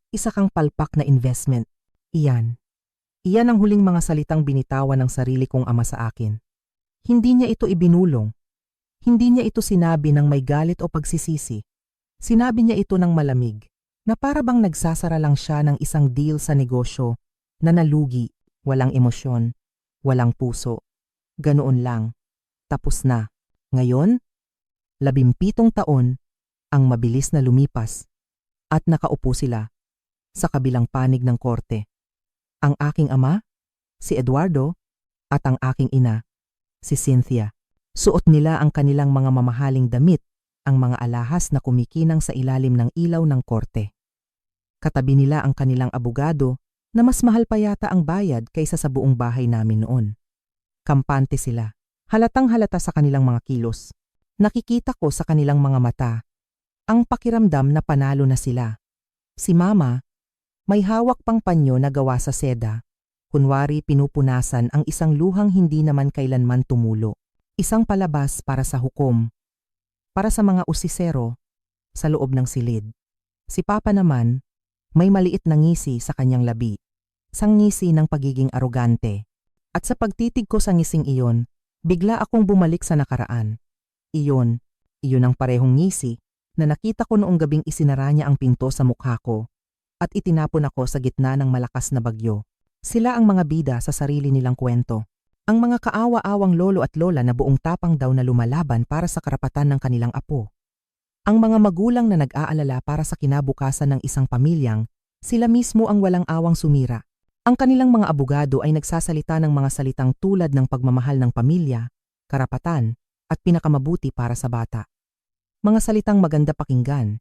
Isa kang palpak na investment. Iyan. Iyan ang huling mga salitang binitawan ng sarili kong ama sa akin. Hindi niya ito ibinulong. Hindi niya ito sinabi ng may galit o pagsisisi. Sinabi niya ito ng malamig, na para bang nagsasara lang siya ng isang deal sa negosyo na nalugi, walang emosyon, walang puso. Ganoon lang. Tapos na. Ngayon, 17 taon ang mabilis na lumipas at nakaupo sila sa kabilang panig ng korte. Ang aking ama, si Eduardo, at ang aking ina, si Cynthia. Suot nila ang kanilang mga mamahaling damit, ang mga alahas na kumikinang sa ilalim ng ilaw ng korte. Katabi nila ang kanilang abogado na mas mahal pa yata ang bayad kaysa sa buong bahay namin noon. Kampante sila. Halatang halata sa kanilang mga kilos. Nakikita ko sa kanilang mga mata ang pakiramdam na panalo na sila. Si Mama, may hawak pang panyo na gawa sa seda. Kunwari pinupunasan ang isang luhang hindi naman kailanman tumulo. Isang palabas para sa hukom. Para sa mga usisero sa loob ng silid. Si Papa naman, may maliit na ngisi sa kanyang labi. Sang ngisi ng pagiging arogante. At sa pagtitig ko sa ngising iyon, bigla akong bumalik sa nakaraan. Iyon ang parehong ngisi na nakita ko noong gabing isinara niya ang pinto sa mukha ko at itinapon ako sa gitna ng malakas na bagyo. Sila ang mga bida sa sarili nilang kwento. Ang mga kaawa-awang lolo at lola na buong tapang daw na lumalaban para sa karapatan ng kanilang apo. Ang mga magulang na nag-aalala para sa kinabukasan ng isang pamilyang, sila mismo ang walang awang sumira. Ang kanilang mga abogado ay nagsasalita ng mga salitang tulad ng pagmamahal ng pamilya, karapatan, at pinakamabuti para sa bata. Mga salitang maganda pakinggan,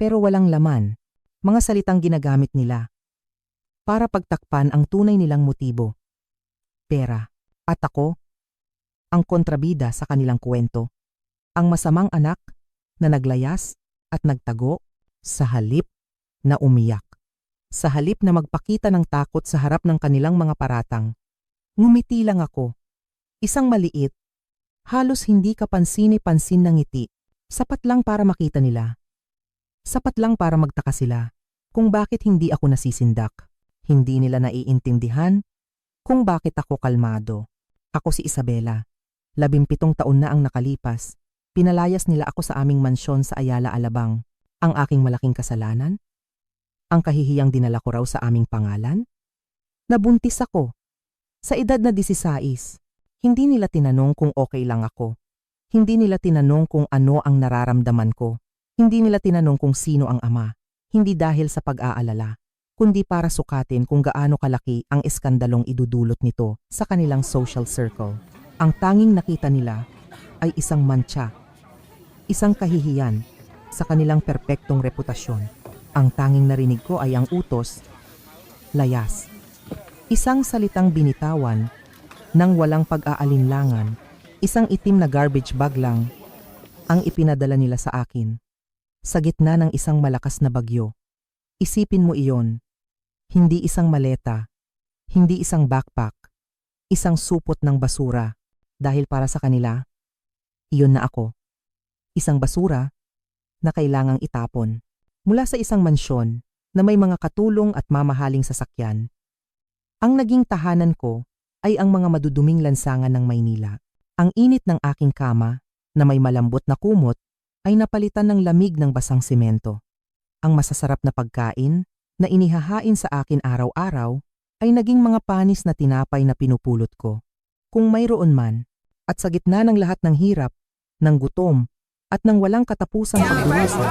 pero walang laman, mga salitang ginagamit nila para pagtakpan ang tunay nilang motibo. Pera. At ako, ang kontrabida sa kanilang kwento. Ang masamang anak na naglayas at nagtago sa halip na umiyak. Sa halip na magpakita ng takot sa harap ng kanilang mga paratang. Ngumiti lang ako. Isang maliit, halos hindi kapansin-pansin na ngiti. Sapat lang para makita nila. Sapat lang para magtaka sila kung bakit hindi ako nasisindak. Hindi nila naiintindihan kung bakit ako kalmado. Ako si Isabela. 17 taon na ang nakalipas. Pinalayas nila ako sa aming mansyon sa Ayala, Alabang. Ang aking malaking kasalanan? Ang kahihiyang dinala ko raw sa aming pangalan? Nabuntis ako. Sa edad na 16, hindi nila tinanong kung okay lang ako. Hindi nila tinanong kung ano ang nararamdaman ko. Hindi nila tinanong kung sino ang ama. Hindi dahil sa pag-aalala, kundi para sukatin kung gaano kalaki ang eskandalong idudulot nito sa kanilang social circle. Ang tanging nakita nila ay isang mantsa, isang kahihiyan sa kanilang perpektong reputasyon. Ang tanging narinig ko ay ang utos, layas. Isang salitang binitawan nang walang pag-aalinlangan, isang itim na garbage bag lang ang ipinadala nila sa akin. Sa gitna ng isang malakas na bagyo. Isipin mo iyon. Hindi isang maleta, hindi isang backpack, isang supot ng basura, dahil para sa kanila, iyon na ako. Isang basura na kailangang itapon. Mula sa isang mansyon na may mga katulong at mamahaling sasakyan. Ang naging tahanan ko ay ang mga maduduming lansangan ng Maynila. Ang init ng aking kama na may malambot na kumot ay napalitan ng lamig ng basang semento. Ang masasarap na pagkain na inihahain sa akin araw-araw ay naging mga panis na tinapay na pinupulot ko. Kung mayroon man, at sa gitna ng lahat ng hirap, ng gutom, at ng walang katapusang pagdurusa,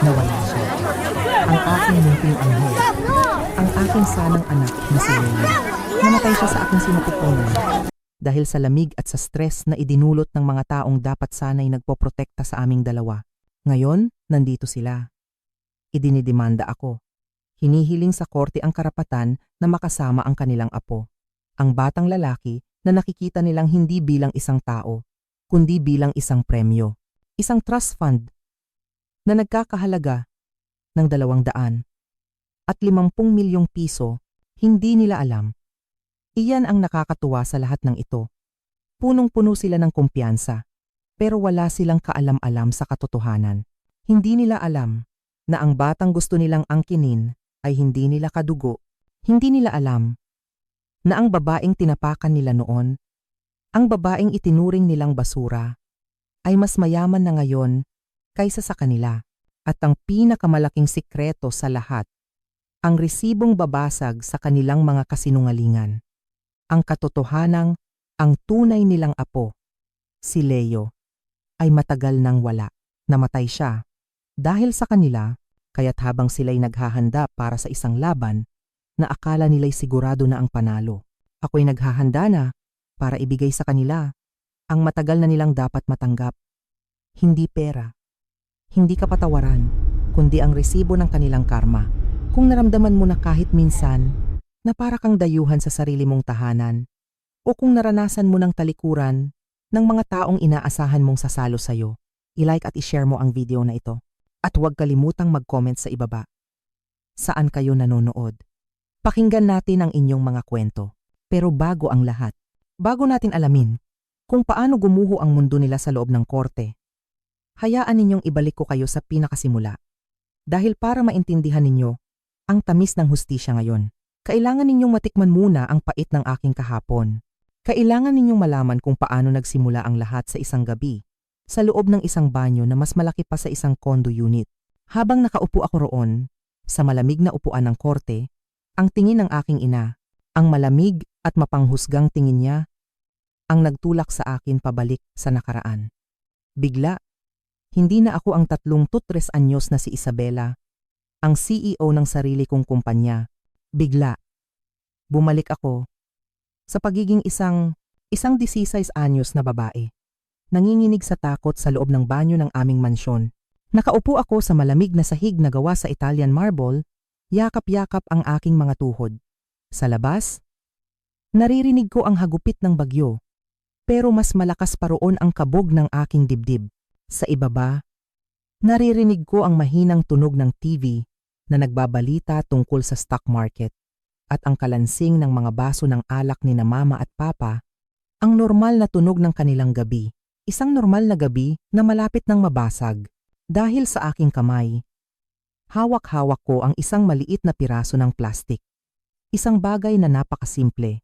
nawala siya. Ang aking munting anghel, ang aking sanang anak na si Leila. Namatay siya sa aking sinukupunan dahil sa lamig at sa stress na idinulot ng mga taong dapat sana'y nagpoprotekta sa aming dalawa. Ngayon, nandito sila. Idinidemanda ako. Hinihiling sa korte ang karapatan na makasama ang kanilang apo. Ang batang lalaki na nakikita nilang hindi bilang isang tao, kundi bilang isang premyo. Isang trust fund na nagkakahalaga ng 200 at 50 milyong piso, hindi nila alam. Iyan ang nakakatuwa sa lahat ng ito. Punong-puno sila ng kumpiyansa, pero wala silang kaalam-alam sa katotohanan. Hindi nila alam na ang batang gusto nilang angkinin ay hindi nila kadugo. Hindi nila alam na ang babaeng tinapakan nila noon, ang babaeng itinuring nilang basura, ay mas mayaman na ngayon kaysa sa kanila. At ang pinakamalaking sikreto sa lahat, ang resibong babasag sa kanilang mga kasinungalingan. Ang katotohanang ang tunay nilang apo, si Leo, ay matagal nang wala. Namatay siya dahil sa kanila, kaya't habang sila'y naghahanda para sa isang laban na akala nila'y sigurado na ang panalo, ako'y naghahanda na para ibigay sa kanila ang matagal na nilang dapat matanggap. Hindi pera, hindi kapatawaran, kundi ang resibo ng kanilang karma. Kung naramdaman mo na kahit minsan na para kang dayuhan sa sarili mong tahanan, o kung naranasan mo ng talikuran ng mga taong inaasahan mong sasalo sa'yo, i-like at i-share mo ang video na ito. At huwag kalimutang mag-comment sa ibaba. Saan kayo nanonood? Pakinggan natin ang inyong mga kwento. Pero bago ang lahat, bago natin alamin kung paano gumuho ang mundo nila sa loob ng korte, hayaan ninyong ibalik ko kayo sa pinakasimula. Dahil para maintindihan ninyo ang tamis ng hustisya ngayon, kailangan ninyong matikman muna ang pait ng aking kahapon. Kailangan ninyong malaman kung paano nagsimula ang lahat sa isang gabi, sa loob ng isang banyo na mas malaki pa sa isang condo unit. Habang nakaupo ako roon, sa malamig na upuan ng korte, ang tingin ng aking ina, ang malamig at mapanghusgang tingin niya, ang nagtulak sa akin pabalik sa nakaraan. Bigla, hindi na ako ang 33 anyos na si Isabela, ang CEO ng sarili kong kumpanya. Bigla, bumalik ako sa pagiging isang 16 anyos na babae. Nanginginig sa takot sa loob ng banyo ng aming mansyon. Nakaupo ako sa malamig na sahig na gawa sa Italian marble, yakap-yakap ang aking mga tuhod. Sa labas, naririnig ko ang hagupit ng bagyo, pero mas malakas pa roon ang kabog ng aking dibdib. Sa ibaba, naririnig ko ang mahinang tunog ng TV na nagbabalita tungkol sa stock market at ang kalansing ng mga baso ng alak ni na mama at papa, ang normal na tunog ng kanilang gabi. Isang normal na gabi na malapit ng mabasag dahil sa aking kamay. Hawak-hawak ko ang isang maliit na piraso ng plastik. Isang bagay na napakasimple,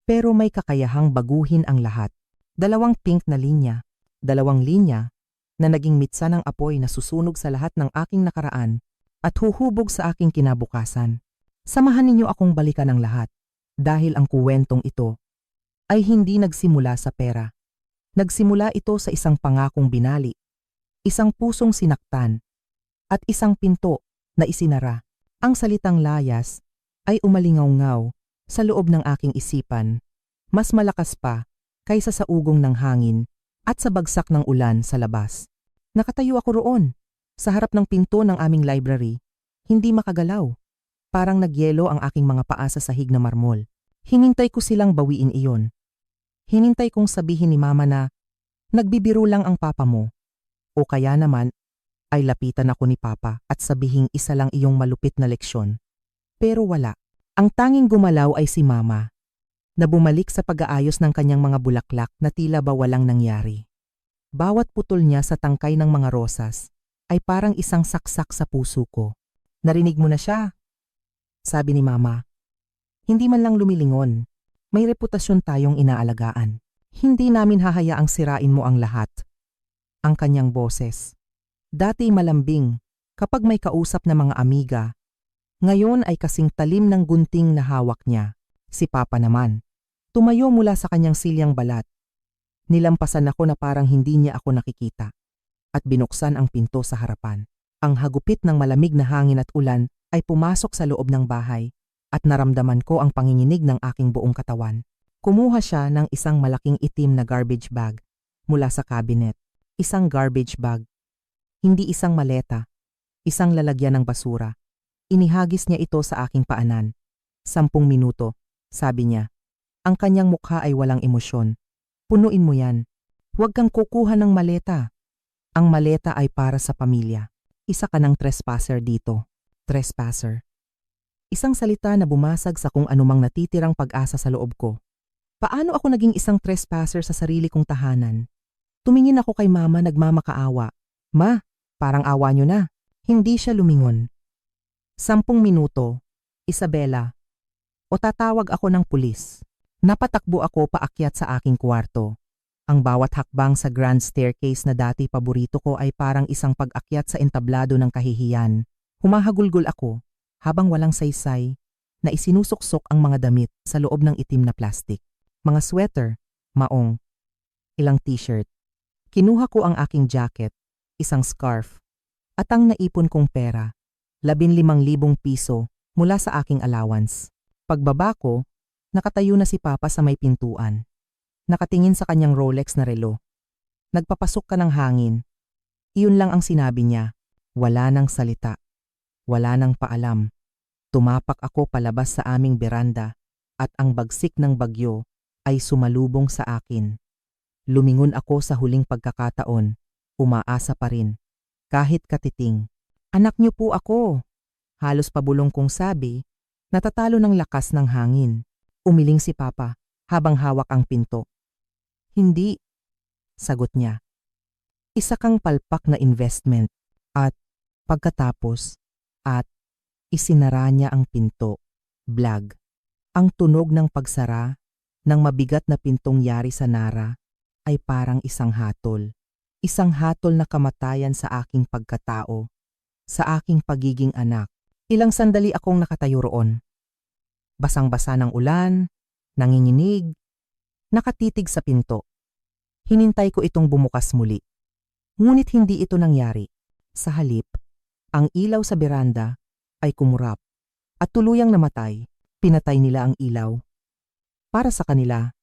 pero may kakayahang baguhin ang lahat. 2 pink na linya, 2 linya na naging mitsa ng apoy na susunog sa lahat ng aking nakaraan at huhubog sa aking kinabukasan. Samahan ninyo akong balikan ang lahat dahil ang kuwentong ito ay hindi nagsimula sa pera. Nagsimula ito sa isang pangakong binali, isang pusong sinaktan, at isang pinto na isinara. Ang salitang layas ay umalingaw-ngaw sa loob ng aking isipan, mas malakas pa kaysa sa ugong ng hangin at sa bagsak ng ulan sa labas. Nakatayo ako roon, sa harap ng pinto ng aming library, hindi makagalaw. Parang nagyelo ang aking mga paa sa sahig na marmol. Hinintay ko silang bawiin iyon. Hinintay kong sabihin ni mama na nagbibiro lang ang papa mo. O kaya naman ay lapitan ako ni papa at sabihing isa lang iyong malupit na leksyon. Pero wala. Ang tanging gumalaw ay si mama, na bumalik sa pag-aayos ng kanyang mga bulaklak na tila ba walang nangyari. Bawat putol niya sa tangkay ng mga rosas ay parang isang saksak sa puso ko. Narinig mo na siya? Sabi ni mama. Hindi man lang lumilingon. May reputasyon tayong inaalagaan. Hindi namin hahayaang sirain mo ang lahat. Ang kanyang boses. Dati malambing kapag may kausap na mga amiga. Ngayon ay kasing talim ng gunting na hawak niya. Si papa naman. Tumayo mula sa kanyang silyang balat. Nilampasan ako na parang hindi niya ako nakikita. At binuksan ang pinto sa harapan. Ang hagupit ng malamig na hangin at ulan ay pumasok sa loob ng bahay. At naramdaman ko ang panginginig ng aking buong katawan. Kumuha siya ng isang malaking itim na garbage bag mula sa cabinet. Isang garbage bag. Hindi isang maleta. Isang lalagyan ng basura. Inihagis niya ito sa aking paanan. 10 minuto, sabi niya. Ang kanyang mukha ay walang emosyon. Punuin mo yan. Huwag kang kukuha ng maleta. Ang maleta ay para sa pamilya. Isa ka ng trespasser dito. Trespasser. Isang salita na bumasag sa kung anumang natitirang pag-asa sa loob ko. Paano ako naging isang trespasser sa sarili kong tahanan? Tumingin ako kay mama nagmamakaawa. Ma, parang awa niyo na. Hindi siya lumingon. 10 minuto, Isabela. O tatawag ako ng pulis. Napatakbo ako paakyat sa aking kwarto. Ang bawat hakbang sa grand staircase na dati paborito ko ay parang isang pag-akyat sa entablado ng kahihiyan. Humahagulgol ako habang walang saysay na isinusuksok ang mga damit sa loob ng itim na plastik. Mga sweater, maong, ilang t-shirt. Kinuha ko ang aking jacket, isang scarf, at ang naipon kong pera, 15,000 piso mula sa aking allowance. Pagbaba ko, nakatayo na si Papa sa may pintuan. Nakatingin sa kanyang Rolex na relo. Nagpapasok ka ng hangin. Iyon lang ang sinabi niya. Wala nang salita. Wala nang paalam. Tumapak ako palabas sa aming beranda at ang bagsik ng bagyo ay sumalubong sa akin. Lumingon ako sa huling pagkakataon. Umaasa pa rin. Kahit katiting. Anak niyo po ako. Halos pabulong kong sabi, natatalo ng lakas ng hangin. Umiling si Papa habang hawak ang pinto. Hindi, sagot niya. Isa kang palpak na investment at pagkatapos isinara niya ang pinto. Blag. Ang tunog ng pagsara ng mabigat na pintong yari sa Nara ay parang isang hatol. Isang hatol na kamatayan sa aking pagkatao, sa aking pagiging anak. Ilang sandali akong nakatayo roon. Basang-basa ng ulan, nanginginig, nakatitig sa pinto. Hinintay ko itong bumukas muli. Ngunit hindi ito nangyari. Sa halip, ang ilaw sa beranda ay kumurap at tuluyang namatay. Pinatay nila ang ilaw. Para sa kanila,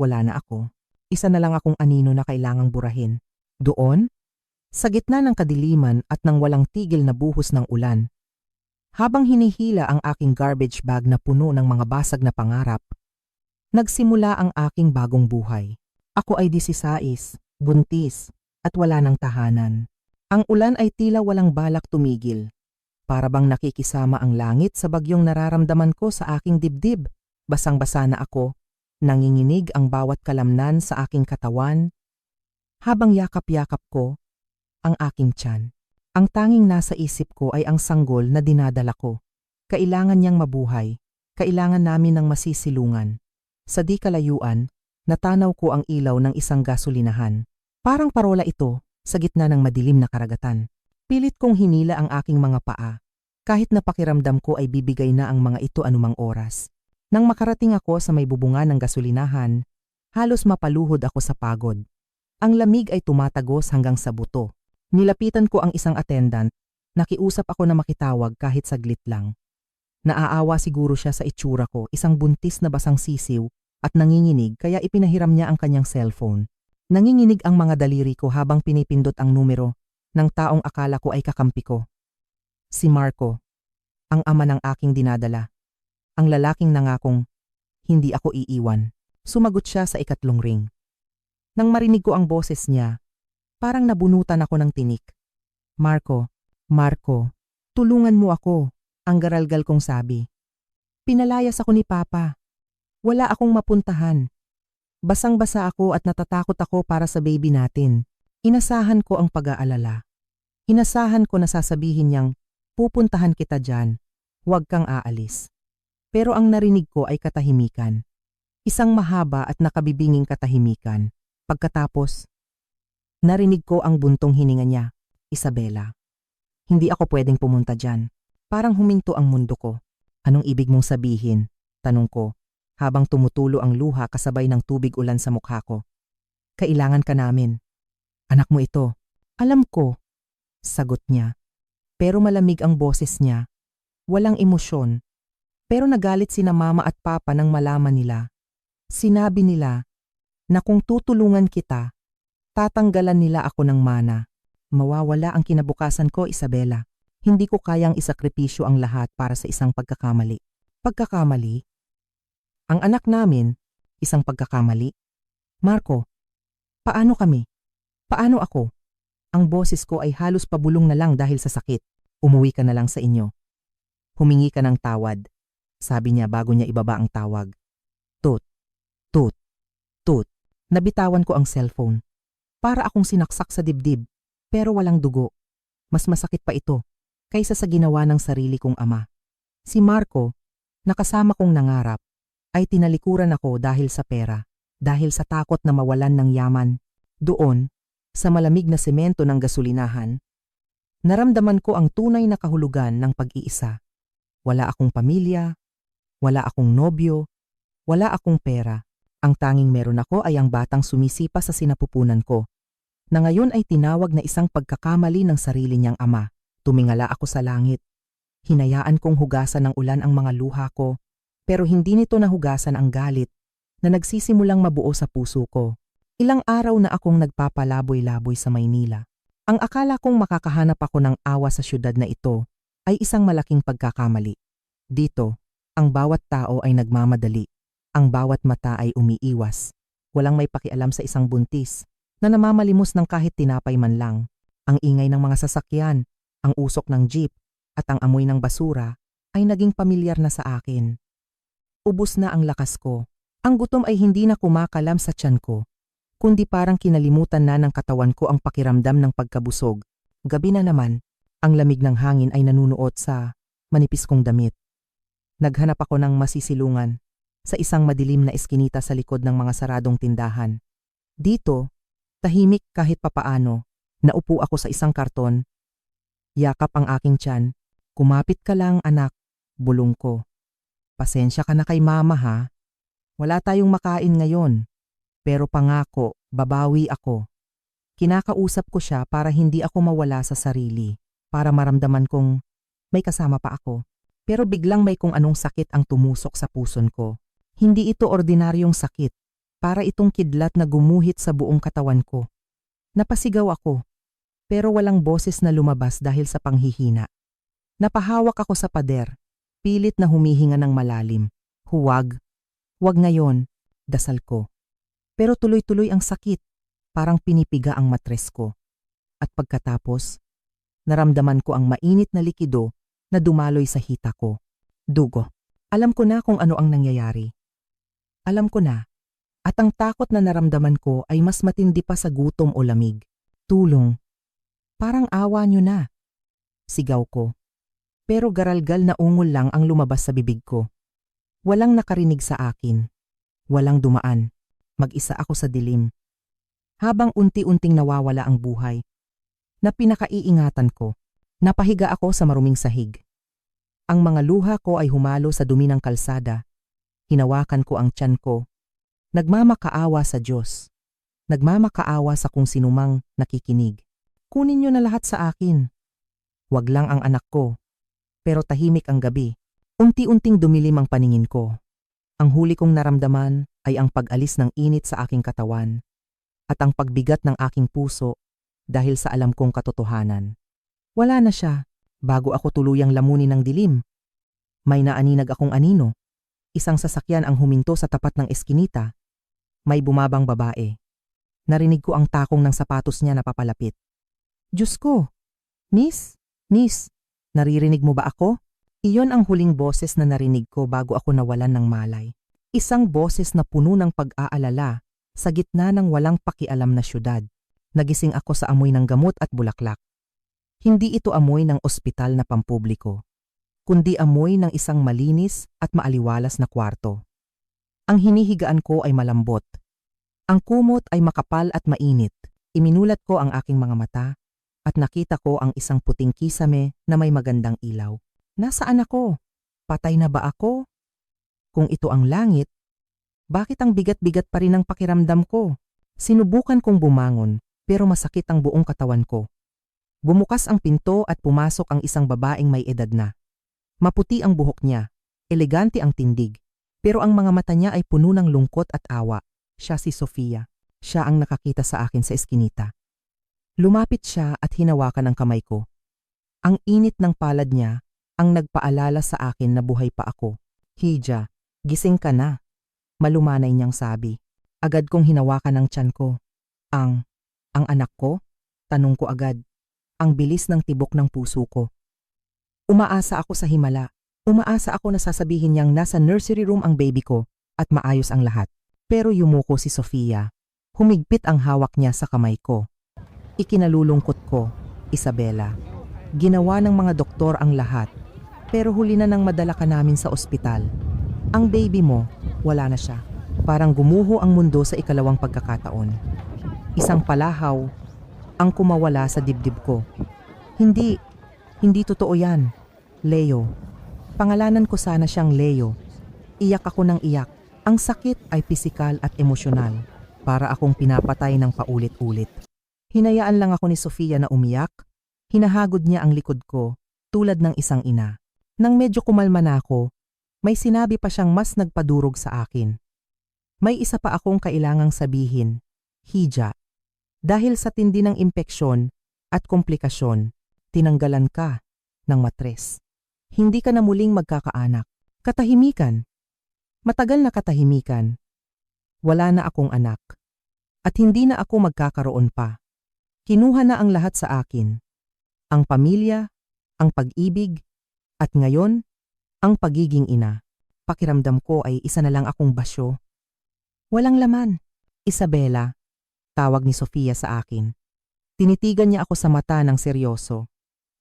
wala na ako. Isa na lang akong anino na kailangang burahin. Doon, sa gitna ng kadiliman at ng walang tigil na buhos ng ulan, habang hinihila ang aking garbage bag na puno ng mga basag na pangarap, nagsimula ang aking bagong buhay. Ako ay 16, buntis, at wala ng tahanan. Ang ulan ay tila walang balak tumigil. Para bang nakikisama ang langit sa bagyong nararamdaman ko sa aking dibdib. Basang-basa na ako, nanginginig ang bawat kalamnan sa aking katawan, habang yakap-yakap ko ang aking tiyan. Ang tanging nasa isip ko ay ang sanggol na dinadala ko. Kailangan niyang mabuhay. Kailangan namin ng masisilungan. Sa di kalayuan, natanaw ko ang ilaw ng isang gasolinahan. Parang parola ito sa gitna ng madilim na karagatan. Pilit kong hinila ang aking mga paa. Kahit na pakiramdam ko ay bibigay na ang mga ito anumang oras. Nang makarating ako sa may bubungan ng gasolinahan, halos mapaluhod ako sa pagod. Ang lamig ay tumatagos hanggang sa buto. Nilapitan ko ang isang attendant. Nakiusap ako na makitawag kahit saglit lang. Naaawa siguro siya sa itsura ko, isang buntis na basang sisiw at nanginginig, kaya ipinahiram niya ang kanyang cellphone. Nanginginig ang mga daliri ko habang pinipindot ang numero ng taong akala ko ay kakampi ko. Si Marco, ang ama ng aking dinadala. Ang lalaking nangakong hindi ako iiwan. Sumagot siya sa ikatlong ring. Nang marinig ko ang boses niya, parang nabunutan ako ng tinik. Marco, tulungan mo ako, ang garalgal kong sabi. Pinalayas ako ni Papa. Wala akong mapuntahan. Basang-basa ako at natatakot ako para sa baby natin. Inasahan ko ang pag-aalala. Inasahan ko na sasabihin niyang, pupuntahan kita dyan, huwag kang aalis. Pero ang narinig ko ay katahimikan. Isang mahaba at nakabibinging katahimikan. Pagkatapos, narinig ko ang buntong hininga niya, Isabela. Hindi ako pwedeng pumunta dyan. Parang huminto ang mundo ko. Anong ibig mong sabihin? Tanong ko, habang tumutulo ang luha kasabay ng tubig ulan sa mukha ko. Kailangan ka namin. Anak mo ito. Alam ko, sagot niya. Pero malamig ang boses niya. Walang emosyon. Pero nagalit sina Mama at Papa nang malaman nila. Sinabi nila na kung tutulungan kita, tatanggalan nila ako ng mana. Mawawala ang kinabukasan ko, Isabela. Hindi ko kayang isakripisyo ang lahat para sa isang pagkakamali. Pagkakamali? Ang anak namin, isang pagkakamali? Marco, paano kami? Paano ako? Ang boses ko ay halos pabulong na lang dahil sa sakit. Umuwi ka na lang sa inyo. Humingi ka ng tawad. Sabi niya bago niya ibaba ang tawag. Tut, tut, tut. Nabitawan ko ang cellphone. Para akong sinaksak sa dibdib, pero walang dugo. Mas masakit pa ito. kaysa sa ginawa ng sarili kong ama. Si Marco, nakasama kong nangarap, ay tinalikuran ako dahil sa pera, dahil sa takot na mawalan ng yaman. Doon, sa malamig na semento ng gasolinahan, naramdaman ko ang tunay na kahulugan ng pag-iisa. Wala akong pamilya, wala akong nobyo, wala akong pera. Ang tanging meron ako ay ang batang sumisipa sa sinapupunan ko, na ngayon ay tinawag na isang pagkakamali ng sarili niyang ama. Tumingala ako sa langit. Hinayaan kong hugasan ng ulan ang mga luha ko, pero hindi nito nahugasan ang galit na nagsisimulang mabuo sa puso ko. Ilang araw na akong nagpapalaboy-laboy sa Maynila. Ang akala kong makakahanap ako ng awa sa syudad na ito ay isang malaking pagkakamali. Dito, ang bawat tao ay nagmamadali. Ang bawat mata ay umiiwas. Walang may pakialam sa isang buntis na namamalimos ng kahit tinapay man lang. Ang ingay ng mga sasakyan, ang usok ng jeep, at ang amoy ng basura ay naging pamilyar na sa akin. Ubos na ang lakas ko. Ang gutom ay hindi na kumakalam sa tiyan ko, kundi parang kinalimutan na ng katawan ko ang pakiramdam ng pagkabusog. Gabi na naman, ang lamig ng hangin ay nanunuot sa manipis kong damit. Naghanap ako ng masisilungan sa isang madilim na eskinita sa likod ng mga saradong tindahan. Dito, tahimik kahit papaano, naupo ako sa isang karton. Yakap ang aking tiyan. Kumapit ka lang anak, bulong ko. Pasensya ka na kay mama ha. Wala tayong makain ngayon. Pero pangako, babawi ako. Kinakausap ko siya para hindi ako mawala sa sarili. Para maramdaman kong may kasama pa ako. Pero biglang may kung anong sakit ang tumusok sa puson ko. Hindi ito ordinaryong sakit. Para itong kidlat na gumuhit sa buong katawan ko. Napasigaw ako. Pero walang boses na lumabas dahil sa panghihina. Napahawak ako sa pader, pilit na humihinga ng malalim. Huwag ngayon, dasal ko. Pero tuloy-tuloy ang sakit, parang pinipiga ang matres ko. At pagkatapos, naramdaman ko ang mainit na likido na dumaloy sa hita ko. Dugo. Alam ko na kung ano ang nangyayari. Alam ko na. At ang takot na naramdaman ko ay mas matindi pa sa gutom o lamig. Tulong. Parang awa nyo na. Sigaw ko. Pero garalgal na ungol lang ang lumabas sa bibig ko. Walang nakarinig sa akin. Walang dumaan. Mag-isa ako sa dilim. Habang unti-unting nawawala ang buhay, na pinakaiingatan ko, napahiga ako sa maruming sahig. Ang mga luha ko ay humalo sa dumi ng kalsada. Hinawakan ko ang tiyan ko. Nagmamakaawa sa Diyos. Nagmamakaawa sa kung sinumang nakikinig. Kunin niyo na lahat sa akin. Wag lang ang anak ko. Pero tahimik ang gabi. Unti-unting dumilim ang paningin ko. Ang huli kong naramdaman ay ang pag-alis ng init sa aking katawan at ang pagbigat ng aking puso dahil sa alam kong katotohanan. Wala na siya bago ako tuluyang lamunin ng dilim. May naaninag akong anino. Isang sasakyan ang huminto sa tapat ng eskinita. May bumabang babae. Narinig ko ang takong ng sapatos niya na papalapit. Diyos ko! Miss, naririnig mo ba ako? Iyon ang huling boses na narinig ko bago ako nawalan ng malay. Isang boses na puno ng pag-aalala sa gitna ng walang pakialam na syudad. Nagising ako sa amoy ng gamot at bulaklak. Hindi ito amoy ng ospital na pampubliko, kundi amoy ng isang malinis at maaliwalas na kwarto. Ang hinihigaan ko ay malambot. Ang kumot ay makapal at mainit. Iminulat ko ang aking mga mata at nakita ko ang isang puting kisame na may magandang ilaw. Nasaan ako? Patay na ba ako? Kung ito ang langit, bakit ang bigat-bigat pa rin ang pakiramdam ko? Sinubukan kong bumangon pero masakit ang buong katawan ko. Bumukas ang pinto at pumasok ang isang babaeng may edad na. Maputi ang buhok niya, elegante ang tindig, pero ang mga mata niya ay puno ng lungkot at awa. Siya si Sofia. Siya ang nakakita sa akin sa eskinita. Lumapit siya at hinawakan ang kamay ko. Ang init ng palad niya ang nagpaalala sa akin na buhay pa ako. Hija, gising ka na. Malumanay niyang sabi. Agad kong hinawakan ang tiyan ko. Ang anak ko? Tanong ko agad. Ang bilis ng tibok ng puso ko. Umaasa ako sa himala. Umaasa ako na sasabihin niyang nasa nursery room ang baby ko at maayos ang lahat. Pero yumuko si Sofia. Humigpit ang hawak niya sa kamay ko. Ikinalulungkot ko, Isabela. Ginawa ng mga doktor ang lahat, pero huli na nang madala ka namin sa ospital. Ang baby mo, wala na siya. Parang gumuho ang mundo sa ikalawang pagkakataon. Isang palahaw ang kumawala sa dibdib ko. Hindi totoo yan. Leo. Pangalanan ko sana siyang Leo. Iyak ako ng iyak. Ang sakit ay pisikal at emosyonal. Para akong pinapatay ng paulit-ulit. Hinayaan lang ako ni Sofia na umiyak. Hinahagod niya ang likod ko, tulad ng isang ina. Nang medyo kumalma na ako, may sinabi pa siyang mas nagpadurog sa akin. May isa pa akong kailangang sabihin, Hija. Dahil sa tindi ng impeksyon at komplikasyon, tinanggalan ka ng matres. Hindi ka na muling magkakaanak. Katahimikan. Matagal na katahimikan. Wala na akong anak. At hindi na ako magkakaroon pa. Kinuha na ang lahat sa akin. Ang pamilya, ang pag-ibig, at ngayon, ang pagiging ina. Pakiramdam ko ay isa na lang akong basyo. Walang laman. Isabela, tawag ni Sofia sa akin. Tinitigan niya ako sa mata ng seryoso.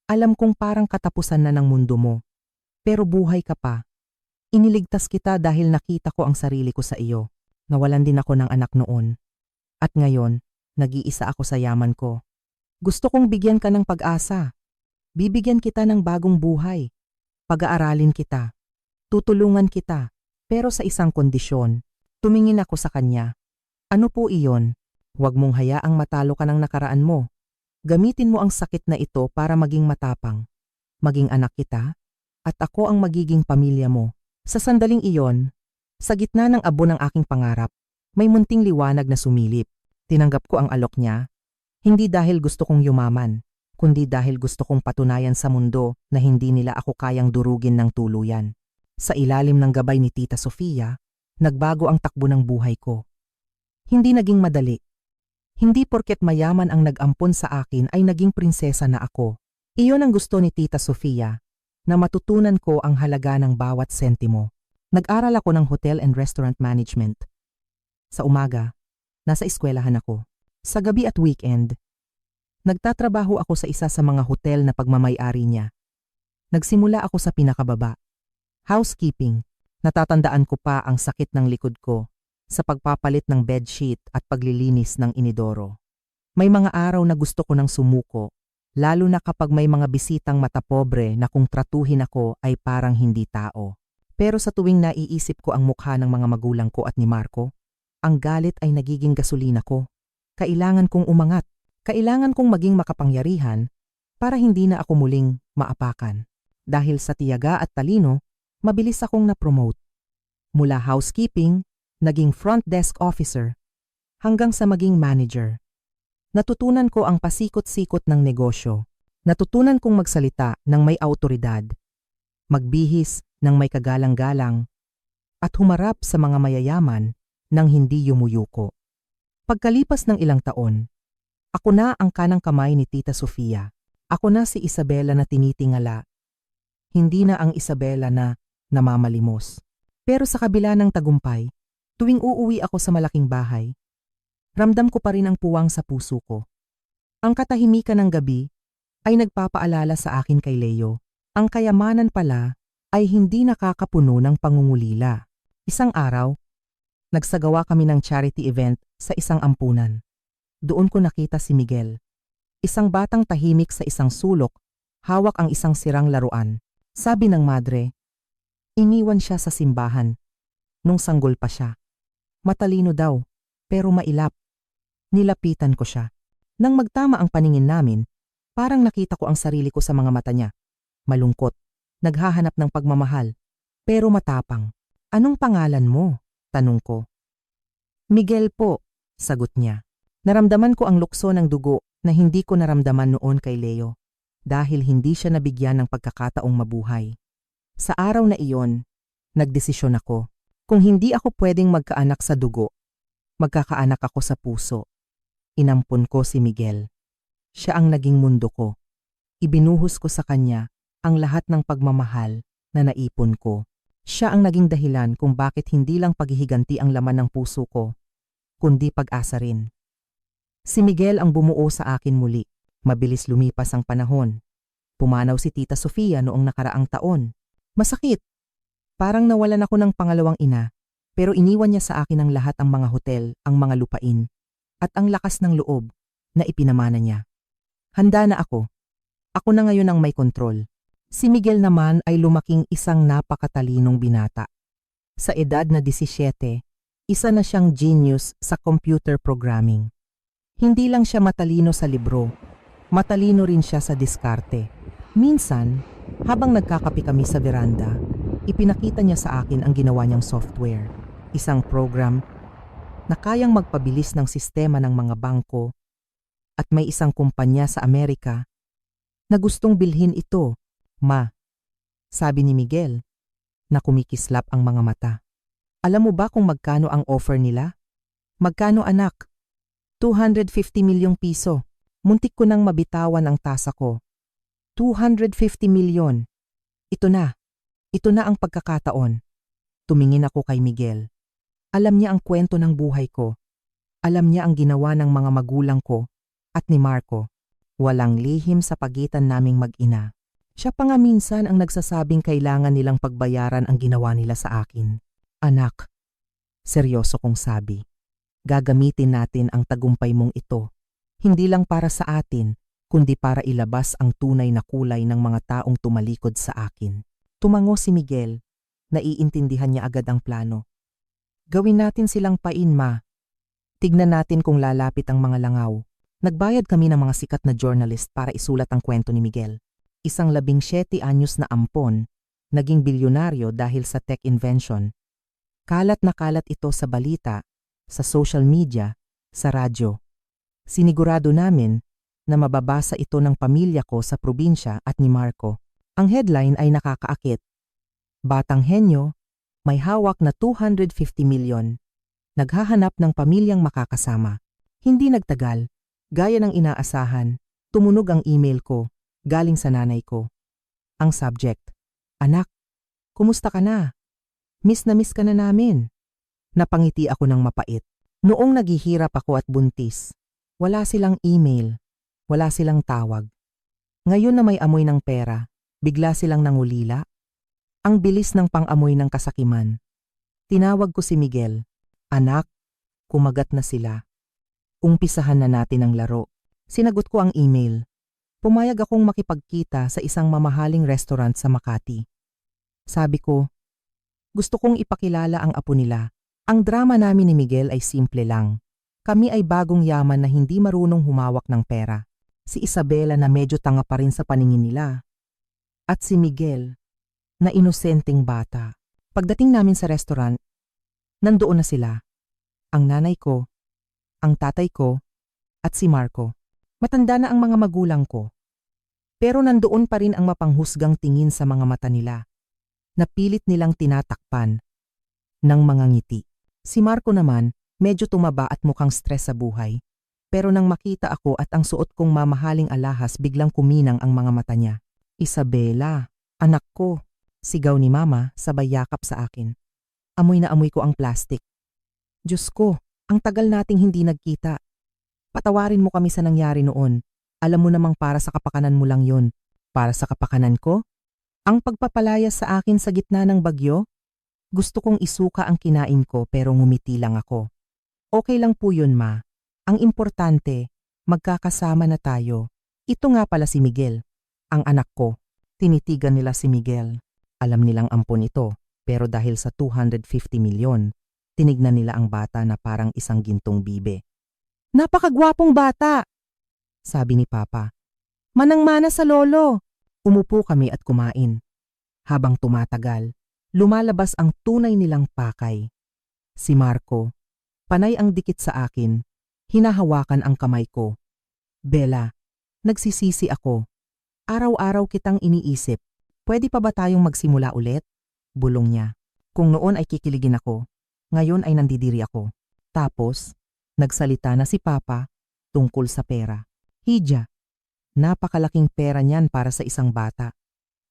Alam kong parang katapusan na ng mundo mo. Pero buhay ka pa. Iniligtas kita dahil nakita ko ang sarili ko sa iyo. Nawalan din ako ng anak noon. At ngayon, nag-iisa ako sa yaman ko. Gusto kong bigyan ka ng pag-asa. Bibigyan kita ng bagong buhay. Pag-aaralin kita. Tutulungan kita. Pero sa isang kondisyon. Tumingin ako sa kanya. Ano po iyon? Huwag mong hayaang matalo ka ng nakaraan mo. Gamitin mo ang sakit na ito para maging matapang. Maging anak kita. At ako ang magiging pamilya mo. Sa sandaling iyon, sa gitna ng abo ng aking pangarap, may munting liwanag na sumilip. Tinanggap ko ang alok niya, hindi dahil gusto kong yumaman, kundi dahil gusto kong patunayan sa mundo na hindi nila ako kayang durugin ng tuluyan. Sa ilalim ng gabay ni Tita Sofia, nagbago ang takbo ng buhay ko. Hindi naging madali. Hindi porket mayaman ang nag-ampon sa akin ay naging prinsesa na ako. Iyon ang gusto ni Tita Sofia, na matutunan ko ang halaga ng bawat sentimo. Nag-aral ako ng Hotel and Restaurant Management. Sa umaga, nasa eskwelahan ako. Sa gabi at weekend, nagtatrabaho ako sa isa sa mga hotel na pagmamay-ari niya. Nagsimula ako sa pinakababa. Housekeeping, natatandaan ko pa ang sakit ng likod ko sa pagpapalit ng bedsheet at paglilinis ng inidoro. May mga araw na gusto ko nang sumuko, lalo na kapag may mga bisitang matapobre na kung tratuhin ako ay parang hindi tao. Pero sa tuwing naiisip ko ang mukha ng mga magulang ko at ni Marco, ang galit ay nagiging gasolina ko. Kailangan kong umangat. Kailangan kong maging makapangyarihan para hindi na ako muling maapakan. Dahil sa tiyaga at talino, mabilis akong na-promote. Mula housekeeping, naging front desk officer, hanggang sa maging manager. Natutunan ko ang pasikot-sikot ng negosyo. Natutunan kong magsalita ng may autoridad, magbihis ng may kagalang-galang, at humarap sa mga mayayaman nang hindi yumuyuko. Pagkalipas ng ilang taon, ako na ang kanang kamay ni Tita Sofia. Ako na si Isabela na tinitingala. Hindi na ang Isabela na namamalimos. Pero sa kabila ng tagumpay, tuwing uuwi ako sa malaking bahay, ramdam ko pa rin ang puwang sa puso ko. Ang katahimikan ng gabi ay nagpapaalala sa akin kay Leo. Ang kayamanan pala ay hindi nakakapuno ng pangungulila. Isang araw, nagsagawa kami ng charity event sa isang ampunan. Doon ko nakita si Miguel. Isang batang tahimik sa isang sulok, hawak ang isang sirang laruan. Sabi ng madre, iniwan siya sa simbahan nung sanggol pa siya. Matalino daw, pero mailap. Nilapitan ko siya. Nang magtama ang paningin namin, parang nakita ko ang sarili ko sa mga mata niya. Malungkot, naghahanap ng pagmamahal, pero matapang. Anong pangalan mo? Tanong ko. Miguel po, sagot niya. Naramdaman ko ang lukso ng dugo na hindi ko naramdaman noon kay Leo, dahil hindi siya nabigyan ng pagkakataong mabuhay. Sa araw na iyon, nagdesisyon ako. Kung hindi ako pwedeng magkaanak sa dugo, magkakaanak ako sa puso. Inampun ko si Miguel. Siya ang naging mundo ko. Ibinuhos ko sa kanya ang lahat ng pagmamahal na naipon ko. Siya ang naging dahilan kung bakit hindi lang paghihiganti ang laman ng puso ko, kundi pag-asa rin. Si Miguel ang bumuo sa akin muli. Mabilis lumipas ang panahon. Pumanaw si Tita Sofia noong nakaraang taon. Masakit. Parang nawalan ako ng pangalawang ina, pero iniwan niya sa akin ang lahat, ang mga hotel, ang mga lupain, at ang lakas ng loob na ipinamana niya. Handa na ako. Ako na ngayon ang may kontrol. Si Miguel naman ay lumaking isang napakatalinong binata. Sa edad na 17, isa na siyang genius sa computer programming. Hindi lang siya matalino sa libro, matalino rin siya sa diskarte. Minsan, habang nagkakape kami sa veranda, ipinakita niya sa akin ang ginawa niyang software. Isang program na kayang magpabilis ng sistema ng mga bangko, at may isang kumpanya sa Amerika na gustong bilhin ito, Ma. Sabi ni Miguel na kumikislap ang mga mata. Alam mo ba kung magkano ang offer nila? Magkano, anak? 250 milyong piso. Muntik ko nang mabitawan ang tasa ko. 250 milyon. Ito na ang pagkakataon. Tumingin ako kay Miguel. Alam niya ang kwento ng buhay ko. Alam niya ang ginawa ng mga magulang ko at ni Marco. Walang lihim sa pagitan naming mag-ina. Siya pa nga minsan ang nagsasabing kailangan nilang pagbayaran ang ginawa nila sa akin. Anak, seryoso kong sabi, gagamitin natin ang tagumpay mong ito, hindi lang para sa atin, kundi para ilabas ang tunay na kulay ng mga taong tumalikod sa akin. Tumango si Miguel, naiintindihan niya agad ang plano. Gawin natin silang pain, Ma. Tignan natin kung lalapit ang mga langaw. Nagbayad kami ng mga sikat na journalist para isulat ang kwento ni Miguel. Isang 17 anyos na ampon, naging bilyonaryo dahil sa tech invention. Kalat na kalat ito sa balita, sa social media, sa radyo. Sinigurado namin na mababasa ito ng pamilya ko sa probinsya at ni Marco. Ang headline ay nakakaakit. Batang henyo, may hawak na 250 milyon. Naghahanap ng pamilyang makakasama. Hindi nagtagal, gaya ng inaasahan, tumunog ang email ko, galing sa nanay ko. Ang subject, Anak, kumusta ka na? Miss na miss ka na namin. Napangiti ako ng mapait. Noong naghihirap ako at buntis, wala silang email, wala silang tawag. Ngayon na may amoy ng pera, bigla silang nangulila. Ang bilis ng pang-amoy ng kasakiman. Tinawag ko si Miguel. Anak, kumagat na sila. Umpisahan na natin ang laro. Sinagot ko ang email. Pumayag akong makipagkita sa isang mamahaling restaurant sa Makati. Sabi ko, gusto kong ipakilala ang apo nila. Ang drama namin ni Miguel ay simple lang. Kami ay bagong yaman na hindi marunong humawak ng pera. Si Isabela na medyo tanga pa rin sa paningin nila. At si Miguel, na inosenteng bata. Pagdating namin sa restaurant, nandoon na sila. Ang nanay ko, ang tatay ko, at si Marco. Matanda na ang mga magulang ko. Pero nandoon pa rin ang mapanghusgang tingin sa mga mata nila. Napilit nilang tinatakpan ng mga ngiti. Si Marco naman, medyo tumaba at mukhang stress sa buhay. Pero nang makita ako at ang suot kong mamahaling alahas, biglang kuminang ang mga mata niya. Isabela, anak ko, sigaw ni Mama sabay yakap sa akin. Amoy na amoy ko ang plastic. Diyos ko, ang tagal nating hindi nagkita. Patawarin mo kami sa nangyari noon. Alam mo namang para sa kapakanan mo lang yun. Para sa kapakanan ko? Ang pagpapalayas sa akin sa gitna ng bagyo? Gusto kong isuka ang kinain ko pero ngumiti lang ako. Okay lang po yun, Ma. Ang importante, magkakasama na tayo. Ito nga pala si Miguel, ang anak ko. Tinitigan nila si Miguel. Alam nilang ampon ito, pero dahil sa 250 milyon, tinignan nila ang bata na parang isang gintong bibe. Napakagwapong bata! Sabi ni Papa. Manang-mana sa lolo! Umupo kami at kumain. Habang tumatagal, lumalabas ang tunay nilang pakay. Si Marco, panay ang dikit sa akin, hinahawakan ang kamay ko. Bella, nagsisisi ako. Araw-araw kitang iniisip. Pwede pa ba tayong magsimula ulit? Bulong niya. Kung noon ay kikiligin ako, ngayon ay nandidiri ako. Tapos, nagsalita na si Papa tungkol sa pera. Hija, napakalaking pera niyan para sa isang bata.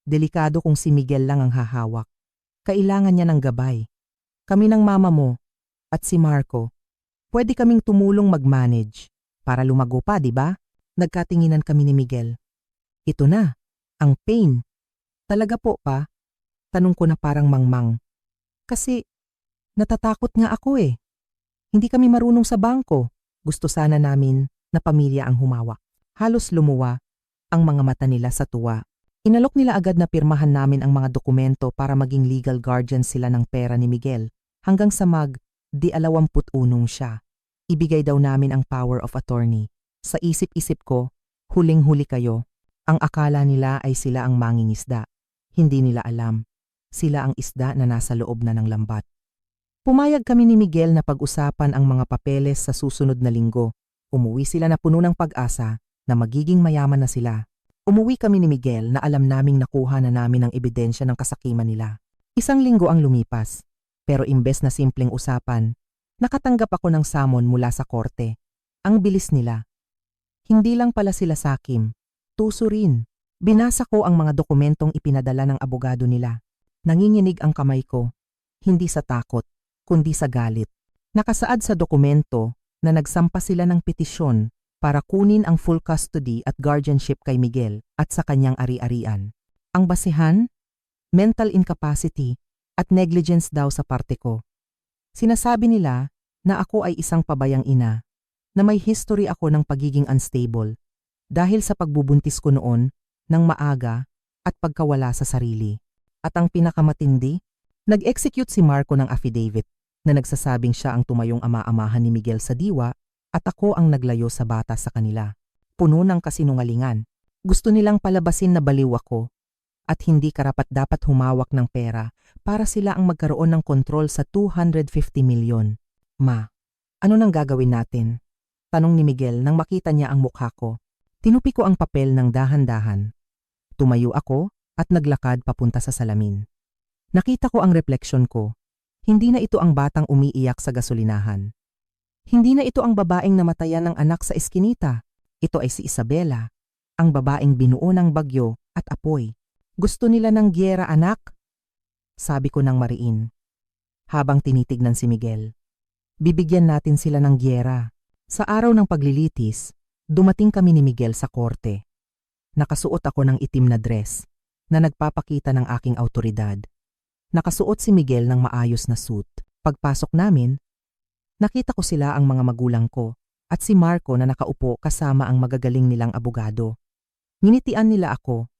Delikado kung si Miguel lang ang hahawak. Kailangan niya ng gabay. Kami ng mama mo at si Marco, pwede kaming tumulong mag-manage para lumago pa, di ba? Nagkatinginan kami ni Miguel. Ito na, Ang pain. Talaga po pa? Tanong ko na parang mangmang. Kasi natatakot nga ako eh. Hindi kami marunong sa bangko. Gusto sana namin na pamilya ang humawak. Halos lumuwa ang mga mata nila sa tuwa. Inalok nila agad na pirmahan namin ang mga dokumento para maging legal guardian sila ng pera ni Miguel hanggang sa di 21 siya. Ibigay daw namin ang power of attorney. Sa isip-isip ko, huling-huli kayo. Ang akala nila ay sila ang mangingisda. Hindi nila alam. Sila ang isda na nasa loob na ng lambat. Pumayag kami ni Miguel na pag-usapan ang mga papeles sa susunod na linggo. Umuwi sila na puno ng pag-asa na magiging mayaman na sila. Umuwi kami ni Miguel na alam naming nakuha na namin ang ebidensya ng kasakiman nila. 1 linggo ang lumipas. Pero imbes na simpleng usapan, nakatanggap ako ng samon mula sa korte. Ang bilis nila. Hindi lang pala sila sakim. Tuso rin. Binasa ko ang mga dokumentong ipinadala ng abogado nila. Nanginginig ang kamay ko. Hindi sa takot, kundi sa galit. Nakasaad sa dokumento na nagsampa sila ng petisyon para kunin ang full custody at guardianship kay Miguel at sa kanyang ari-arian. Ang basihan? Mental incapacity at negligence daw sa parte ko. Sinasabi nila na ako ay isang pabayang ina, na may history ako ng pagiging unstable dahil sa pagbubuntis ko noon ng maaga at pagkawala sa sarili. At ang pinakamatindi, nag-execute si Marco ng affidavit na nagsasabing siya ang tumayong ama-amahan ni Miguel sa diwa at ako ang naglayo sa bata sa kanila. Puno ng kasinungalingan. Gusto nilang palabasin na baliw ako at hindi karapat-dapat humawak ng pera para sila ang magkaroon ng kontrol sa 250 milyon. Ma, ano nang gagawin natin? Tanong ni Miguel nang makita niya ang mukha ko. Tinupi ko ang papel ng dahan-dahan. Tumayo ako at naglakad papunta sa salamin. Nakita ko ang refleksyon ko. Hindi na ito ang batang umiiyak sa gasolinahan. Hindi na ito ang babaeng namatayan ng anak sa eskinita. Ito ay si Isabela, ang babaeng binuo ng bagyo at apoy. Gusto nila ng giyera, anak? Sabi ko ng mariin. Habang tinitignan si Miguel. Bibigyan natin sila ng giyera. Sa araw ng paglilitis, dumating kami ni Miguel sa korte. Nakasuot ako ng itim na dress na nagpapakita ng aking awtoridad. Nakasuot si Miguel ng maayos na suit. Pagpasok namin, nakita ko sila ang mga magulang ko at si Marco na nakaupo kasama ang magagaling nilang abogado. Nginitian nila ako.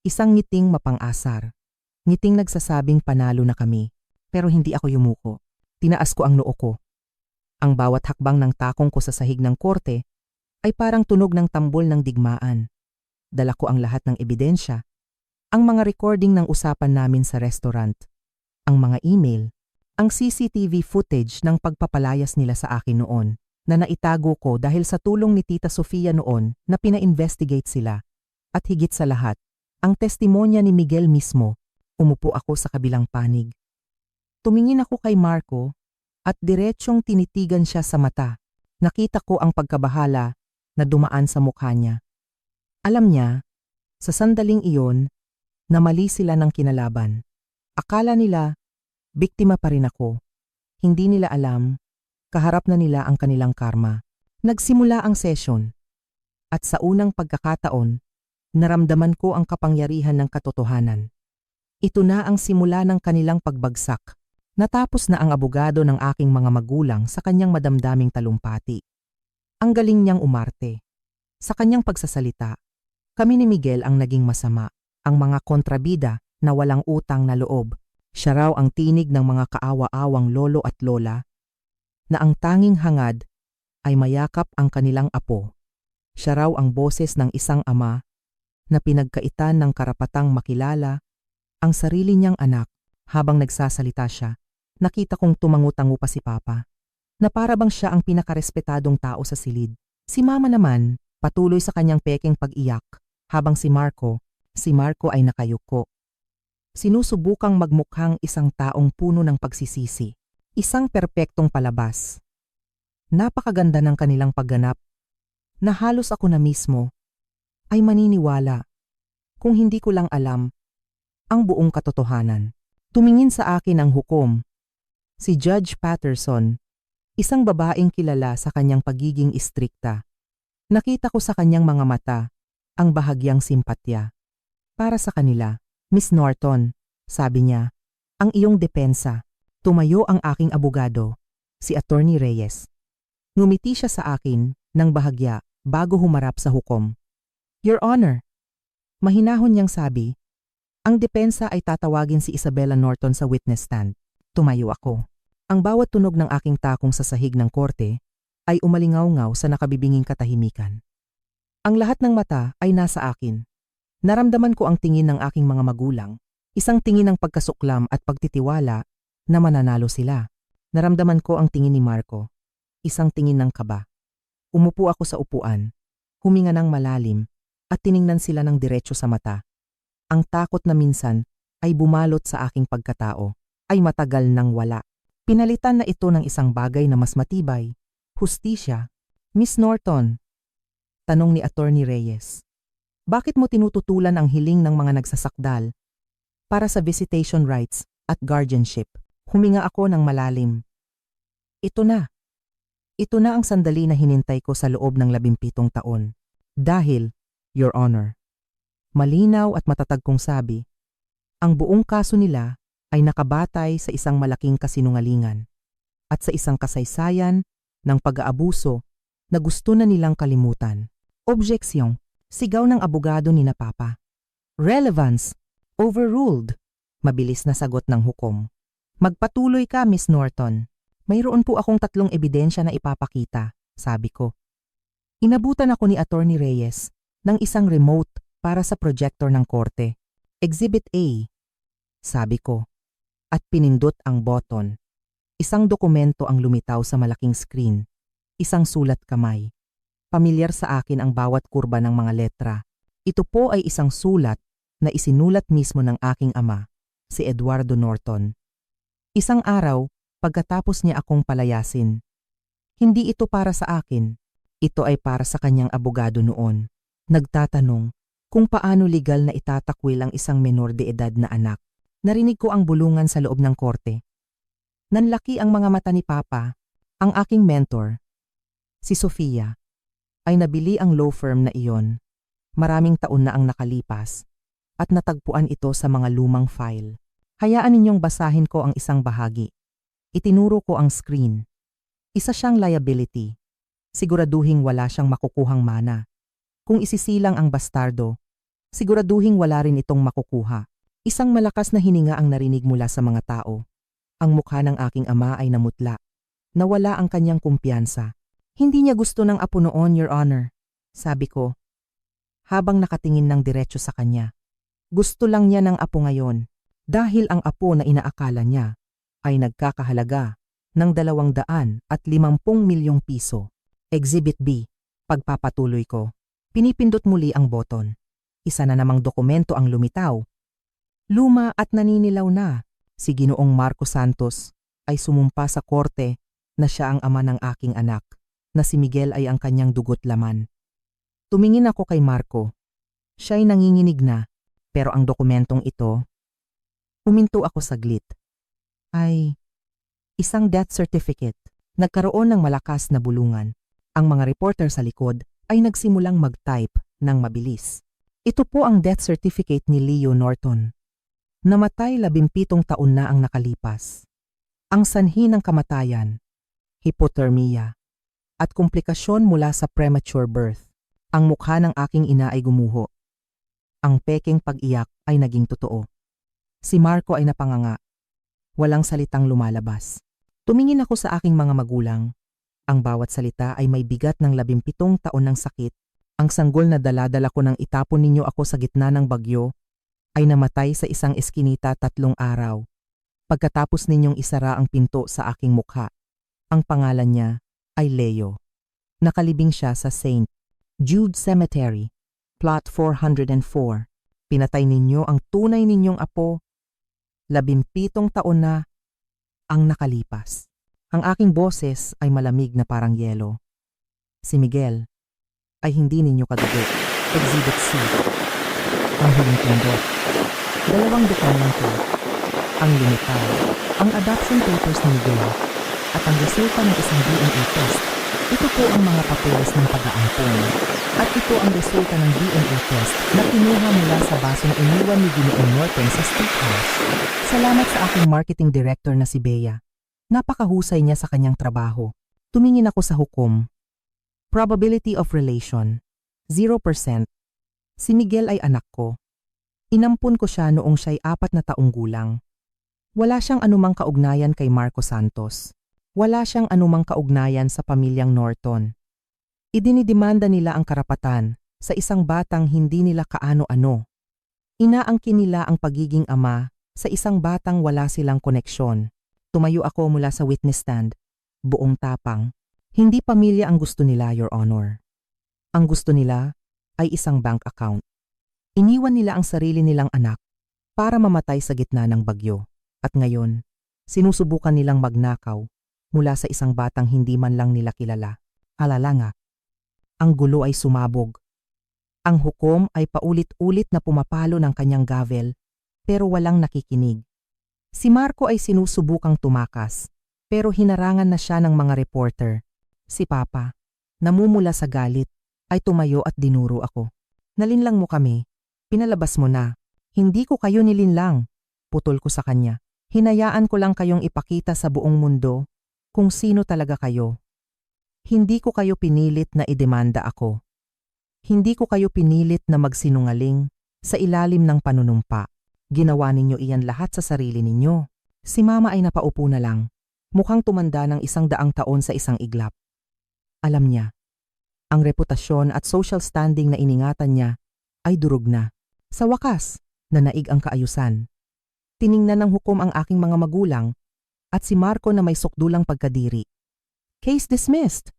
Isang ngiting mapang-asar. Ngiting nagsasabing panalo na kami. Pero hindi ako yumuko. Tinaas ko ang noo ko. Ang bawat hakbang ng takong ko sa sahig ng korte ay parang tunog ng tambol ng digmaan. Dala ko ang lahat ng ebidensya. Ang mga recording ng usapan namin sa restaurant. Ang mga email. Ang CCTV footage ng pagpapalayas nila sa akin noon na naitago ko dahil sa tulong ni Tita Sofia noon na pina-investigate sila. At higit sa lahat, ang testimonya ni Miguel mismo. Umupo ako sa kabilang panig. Tumingin ako kay Marco at diretsyong tinitigan siya sa mata. Nakita ko ang pagkabahala na dumaan sa mukha niya. Alam niya, sa sandaling iyon, na mali sila ng kinalaban. Akala nila, biktima pa rin ako. Hindi nila alam, kaharap na nila ang kanilang karma. Nagsimula ang session. At sa unang pagkakataon, naramdaman ko ang kapangyarihan ng katotohanan. Ito na ang simula ng kanilang pagbagsak. Natapos na ang abogado ng aking mga magulang sa kanyang madamdaming talumpati. Ang galing niyang umarte. Sa kanyang pagsasalita, kami ni Miguel ang naging masama, ang mga kontrabida na walang utang na loob. Siya raw ang tinig ng mga kaawa-awang lolo at lola, na ang tanging hangad ay mayakap ang kanilang apo. Siya raw ang boses ng isang ama na pinagkaitan ng karapatang makilala ang sarili niyang anak. Habang nagsasalita siya, nakita kong tumangu-tangu pa si Papa, na para bang siya ang pinakarespetadong tao sa silid. Si Mama naman, patuloy sa kanyang peking pag-iyak, habang si Marco ay nakayuko. Sinusubukang magmukhang isang taong puno ng pagsisisi, isang perpektong palabas. Napakaganda ng kanilang pagganap, na halos ako na mismo ay maniniwala kung hindi ko lang alam ang buong katotohanan. Tumingin sa akin ang hukom. Si Judge Patterson, isang babaeng kilala sa kanyang pagiging istrikta. Nakita ko sa kanyang mga mata ang bahagyang simpatya. Para sa kanila, Miss Norton, sabi niya, ang iyong depensa. Tumayo ang aking abogado, si Attorney Reyes. Ngumiti siya sa akin ng bahagya bago humarap sa hukom. Your Honor, mahinahon niyang sabi, ang depensa ay tatawagin si Isabella Norton sa witness stand. Tumayo ako. Ang bawat tunog ng aking takong sa sahig ng korte ay umalingaw-ngaw sa nakabibinging katahimikan. Ang lahat ng mata ay nasa akin. Naramdaman ko ang tingin ng aking mga magulang, isang tingin ng pagkasuklam at pagtitiwala na mananalo sila. Naramdaman ko ang tingin ni Marco, isang tingin ng kaba. Umupo ako sa upuan, huminga ng malalim at tiningnan sila ng diretso sa mata. Ang takot na minsan ay bumalot sa aking pagkatao ay matagal nang wala. Pinalitan na ito ng isang bagay na mas matibay, hustisya. Miss Norton, tanong ni Attorney Reyes. Bakit mo tinututulan ang hiling ng mga nagsasakdal para sa visitation rights at guardianship? Huminga ako ng malalim. Ito na. Ito na ang sandali na hinintay ko sa loob ng 17 taon. Dahil, Your Honor, malinaw at matatag kong sabi, ang buong kaso nila ay nakabatay sa isang malaking kasinungalingan at sa isang kasaysayan ng pag-aabuso na gusto na nilang kalimutan. Objeksyon. Sigaw ng abogado ni na Papa. Relevance. Overruled. Mabilis na sagot ng hukom. Magpatuloy ka, Miss Norton. Mayroon po akong 3 ebidensya na ipapakita, sabi ko. Inabutan ako ni Attorney Reyes ng isang remote para sa projector ng korte. Exhibit A, sabi ko. At pinindot ang button. Isang dokumento ang lumitaw sa malaking screen. Isang sulat kamay. Pamilyar sa akin ang bawat kurba ng mga letra. Ito po ay isang sulat na isinulat mismo ng aking ama, si Eduardo Norton. Isang araw, pagkatapos niya akong palayasin. Hindi ito para sa akin. Ito ay para sa kanyang abogado noon. Nagtatanong kung paano legal na itatakwil ang isang menor de edad na anak. Narinig ko ang bulungan sa loob ng korte. Nanlaki ang mga mata ni Papa. Ang aking mentor, si Sofia, ay nabili ang law firm na iyon. Maraming taon na ang nakalipas at natagpuan ito sa mga lumang file. Hayaan ninyong basahin ko ang isang bahagi. Itinuro ko ang screen. Isa siyang liability. Siguraduhing wala siyang makukuhang mana. Kung isisilang ang bastardo, siguraduhing wala rin itong makukuha. Isang malakas na hininga ang narinig mula sa mga tao. Ang mukha ng aking ama ay namutla. Nawala ang kanyang kumpiyansa. Hindi niya gusto ng apo noon, Your Honor, sabi ko, habang nakatingin ng diretso sa kanya. Gusto lang niya ng apo ngayon, dahil ang apo na inaakala niya ay nagkakahalaga ng 250 milyong piso. Exhibit B, pagpapatuloy ko. Pinipindot muli ang button. Isa na namang dokumento ang lumitaw. Luma at naninilaw na. Si Ginoong Marco Santos ay sumumpa sa korte na siya ang ama ng aking anak, na si Miguel ay ang kanyang dugo't laman. Tumingin ako kay Marco. Siya'y nanginginig na, pero ang dokumentong ito, huminto ako saglit. Ay, isang death certificate. Nagkaroon ng malakas na bulungan. Ang mga reporter sa likod ay nagsimulang mag-type ng mabilis. Ito po ang death certificate ni Leo Norton. Namatay 17 taon na ang nakalipas. Ang sanhi ng kamatayan, hypothermia, at komplikasyon mula sa premature birth. Ang mukha ng aking ina ay gumuho. Ang peking pag-iyak ay naging totoo. Si Marco ay napanganga. Walang salitang lumalabas. Tumingin ako sa aking mga magulang. Ang bawat salita ay may bigat ng 17 taon ng sakit. Ang sanggol na daladala ko nang itapon ninyo ako sa gitna ng bagyo ay namatay sa isang eskinita 3 araw. Pagkatapos ninyong isara ang pinto sa aking mukha, ang pangalan niya ay Leo. Nakalibing siya sa St. Jude Cemetery, Plot 404. Pinatay ninyo ang tunay ninyong apo. 17 taon na ang nakalipas. Ang aking boses ay malamig na parang yelo. Si Miguel ay hindi ninyo kadugo. Exhibit C. Ang huling pindot. 2 dokumento. Ang lumitaw. Ang adoption papers ni Miguel. At ang resulta ng isang DNA test. Ito po ang mga papeles ng pag-aampon. At ito ang resulta ng DNA test na kinuha mula sa basong iniwan ni Ginoong Norton sa steakhouse. Salamat sa aking marketing director na si Bea. Napakahusay niya sa kanyang trabaho. Tumingin ako sa hukom. Probability of relation, 0%. Si Miguel ay anak ko. Inampun ko siya noong siya'y 4 na taong gulang. Wala siyang anumang kaugnayan kay Marco Santos. Wala siyang anumang kaugnayan sa pamilyang Norton. Idinidemanda nila ang karapatan sa isang batang hindi nila kaano-ano. Inaangkin nila ang pagiging ama sa isang batang wala silang koneksyon. Tumayo ako mula sa witness stand, buong tapang. Hindi pamilya ang gusto nila, Your Honor. Ang gusto nila ay isang bank account. Iniwan nila ang sarili nilang anak para mamatay sa gitna ng bagyo. At ngayon, sinusubukan nilang magnakaw mula sa isang batang hindi man lang nila kilala. Alala nga, ang gulo ay sumabog. Ang hukom ay paulit-ulit na pumapalo ng kanyang gavel pero walang nakikinig. Si Marco ay sinusubukang tumakas pero hinarangan na siya ng mga reporter. Si Papa, namumula sa galit, ay tumayo at dinuro ako. Nalinlang mo kami, pinalabas mo na. Hindi ko kayo nilinlang. Putol ko sa kanya. Hinayaan ko lang kayong ipakita sa buong mundo kung sino talaga kayo. Hindi ko kayo pinilit na idemanda ako. Hindi ko kayo pinilit na magsinungaling sa ilalim ng panunumpa. Ginawa ninyo iyan lahat sa sarili ninyo. Si Mama ay napaupo na lang. Mukhang tumanda ng 100 taon sa isang iglap. Alam niya, ang reputasyon at social standing na iningatan niya ay durog na. Sa wakas, nanaig ang kaayusan. Tiningnan ng hukom ang aking mga magulang at si Marco na may sukdulang pagkadiri. Case dismissed.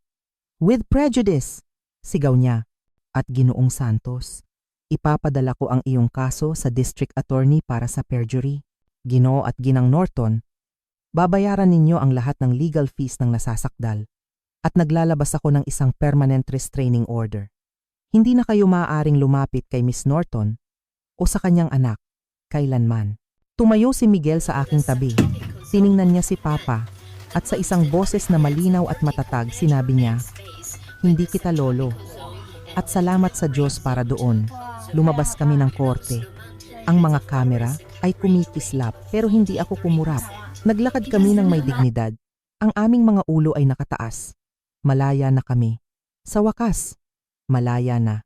With prejudice, sigaw niya. At Ginoong Santos, ipapadala ko ang iyong kaso sa district attorney para sa perjury. Ginoo at Ginang Norton, babayaran ninyo ang lahat ng legal fees ng nasasakdal. At naglalabas ako ng isang permanent restraining order. Hindi na kayo maaaring lumapit kay Miss Norton o sa kanyang anak, kailanman. Tumayo si Miguel sa aking tabi. Tiningnan niya si Papa at sa isang boses na malinaw at matatag sinabi niya, "Hindi kita lolo." At salamat sa Diyos para doon. Lumabas kami ng korte. Ang mga kamera ay kumikislap pero hindi ako kumurap. Naglakad kami ng may dignidad. Ang aming mga ulo ay nakataas. Malaya na kami. Sa wakas, malaya na.